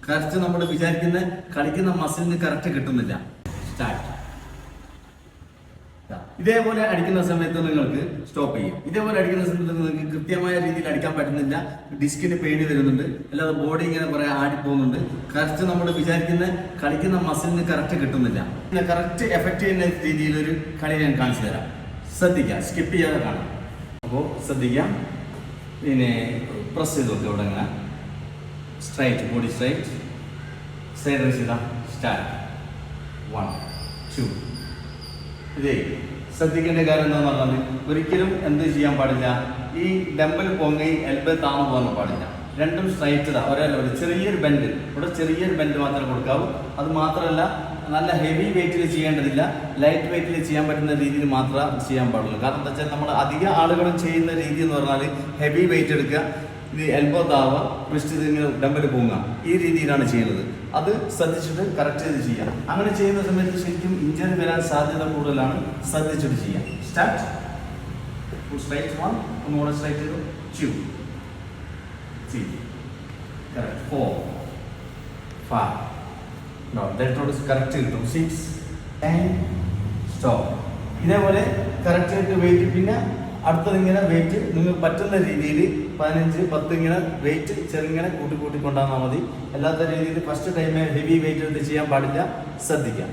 Correct നമ്മൾ വിചാരിക്കുന്ന കളിക്കുന്ന മസിലിന് കറക്റ്റ് കിട്ടുന്നില്ല. സ്റ്റാർട്ട്. ഇതേപോലെ അടിക്കുന്ന സമയത്ത് നിങ്ങൾക്ക് സ്റ്റോപ്പ് ചെയ്യും. ഇതേപോലെ അടിക്കുന്ന സമയത്ത് നിങ്ങൾക്ക് കൃത്യമായ രീതിയിൽ അടിക്കാൻ പറ്റുന്നില്ല, ഡിസ്കിന് പെയിൻ വരുന്നുണ്ട്, അല്ലാതെ ബോഡി ഇങ്ങനെ പറയാൻ ആടിപ്പോകുന്നുണ്ട്. കറക്റ്റ് നമ്മൾ വിചാരിക്കുന്ന കളിക്കുന്ന മസിലിന് കറക്റ്റ് കിട്ടുന്നില്ല. കറക്റ്റ് എഫക്റ്റ് ചെയ്യുന്ന രീതിയിലൊരു കളി ഞാൻ കാണിച്ചു തരാം. ശ്രദ്ധിക്കാം, സ്കിപ്പ് ചെയ്യാതെ കാണാം. അപ്പോൾ ശ്രദ്ധിക്കാം. പിന്നെ പ്രസ് ചെയ്ത് നോക്കുക. ഇവിടെ ഇങ്ങനെ straight, body straight, side raise ചെയ്താൽ സ്റ്റാർട്ട്. 1 2. ഇതേ ശ്രദ്ധിക്കേണ്ട കാര്യം എന്താണെന്ന് പറഞ്ഞാൽ ഒരിക്കലും എന്ത് ചെയ്യാൻ പാടില്ല, ഈ ഡംബൽ പൊങ്ങി എൽബോ താന്നു പോകാൻ പാടില്ല. രണ്ടും സ്ട്രൈറ്റ് ഇതാ, ഒരേ ലെവൽ. ചെറിയൊരു ബെൻഡ്, ഇവിടെ ചെറിയൊരു ബെൻഡ് മാത്രമേ കൊടുക്കാവൂ. അത് മാത്രമല്ല, നല്ല ഹെവി വെയിറ്റിൽ ചെയ്യേണ്ടതില്ല, ലൈറ്റ് വെയിറ്റിൽ ചെയ്യാൻ പറ്റുന്ന രീതിയിൽ മാത്രമേ ചെയ്യാൻ പാടുള്ളൂ. കാരണം എന്താ വെച്ചാൽ നമ്മൾ അധിക ആളുകളും ചെയ്യുന്ന രീതി എന്ന് പറഞ്ഞാൽ ഹെവി വെയിറ്റ് എടുക്കുക, ഇത് എൽബോ താവുക, റിസ്റ്റ് ഇങ്ങനെ ഡംബൽ പൊങ്ങുക, ഈ രീതിയിലാണ് ചെയ്യുന്നത്. അത് ശ്രദ്ധിച്ചിട്ട് കറക്റ്റ് ചെയ്ത് ചെയ്യാം. അങ്ങനെ ചെയ്യുന്ന സമയത്ത് ശരിക്കും ഇഞ്ചറി വരാൻ സാധ്യത കൂടുതലാണ്. ശ്രദ്ധിച്ചിട്ട് ചെയ്യാം. സ്റ്റാർട്ട്. സ്ട്രൈറ്റ് 1, ഒന്നുകൂടെ സ്ട്രൈറ്റ് ചെയ്തു. 2 3 കറക്റ്റ് 4 5 കറക്റ്റ് കിട്ടും. 6 10 സ്റ്റോപ്പ്. ഇതേപോലെ കറക്റ്റ് ആയിട്ട് വെയിറ്റ്. പിന്നെ അടുത്തത് ഇങ്ങനെ വെയിറ്റ് നിങ്ങൾക്ക് പറ്റുന്ന രീതിയിൽ 15 10 ഇങ്ങനെ വെയിറ്റ് ചെറുങ്ങനെ കൂട്ടി കൊണ്ടുവന്നാൽ മതി. അല്ലാത്ത രീതിയിൽ ഫസ്റ്റ് ടൈം ഹെവി വെയിറ്റ് എടുത്ത് ചെയ്യാൻ പാടില്ല. ശ്രദ്ധിക്കാം.